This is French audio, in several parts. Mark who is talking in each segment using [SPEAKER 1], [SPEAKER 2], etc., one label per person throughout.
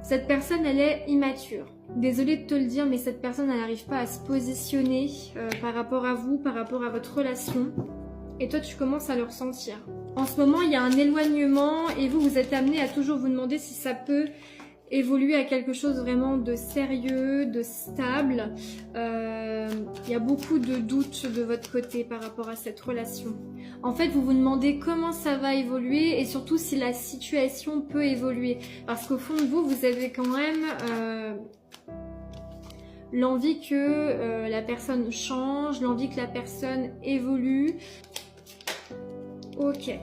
[SPEAKER 1] Cette personne, elle est immature. Désolée de te le dire, mais cette personne, elle n'arrive pas à se positionner par rapport à vous, par rapport à votre relation. Et toi, tu commences à le ressentir. En ce moment, il y a un éloignement et vous, vous êtes amené à toujours vous demander si ça peut évoluer à quelque chose vraiment de sérieux, de stable. Il y a beaucoup de doutes de votre côté par rapport à cette relation. En fait, vous vous demandez comment ça va évoluer et surtout si la situation peut évoluer. Parce qu'au fond de vous, vous avez quand même l'envie que la personne change, l'envie que la personne évolue. Ok.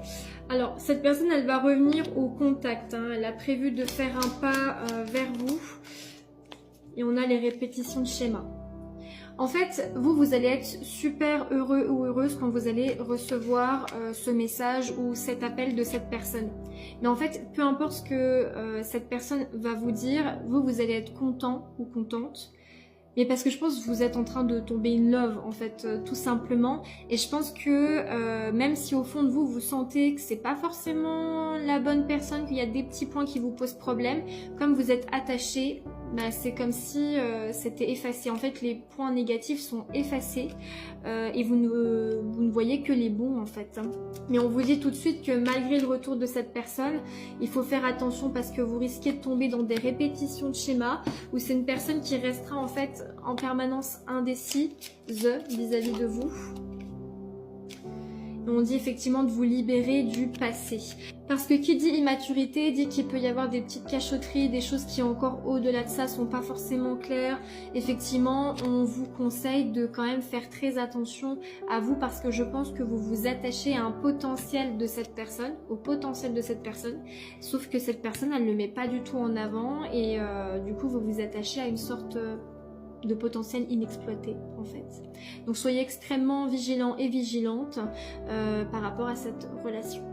[SPEAKER 1] Alors, cette personne, elle va revenir au contact. Hein. Elle a prévu de faire un pas vers vous. Et on a les répétitions de schéma. En fait, vous allez être super heureux ou heureuse quand vous allez recevoir ce message ou cet appel de cette personne. Mais en fait, peu importe ce que cette personne va vous dire, vous allez être content ou contente. Mais parce que je pense que vous êtes en train de tomber in love, en fait, tout simplement. Et je pense que même si au fond de vous, vous sentez que c'est pas forcément la bonne personne, qu'il y a des petits points qui vous posent problème, comme vous êtes attaché, bah, c'est comme si c'était effacé. En fait, les points négatifs sont effacés et vous ne voyez que les bons, en fait. Mais on vous dit tout de suite que malgré le retour de cette personne, il faut faire attention parce que vous risquez de tomber dans des répétitions de schémas où c'est une personne qui restera en fait en permanence indécis vis-à-vis de vous. On dit effectivement de vous libérer du passé. Parce que qui dit immaturité dit qu'il peut y avoir des petites cachotteries, des choses qui encore au-delà de ça sont pas forcément claires. Effectivement, on vous conseille de quand même faire très attention à vous parce que je pense que vous vous attachez à un potentiel de cette personne, au potentiel de cette personne. Sauf que cette personne, elle ne le met pas du tout en avant et du coup, vous vous attachez à une sorte de potentiel inexploité en fait. Donc soyez extrêmement vigilants et vigilantes par rapport à cette relation.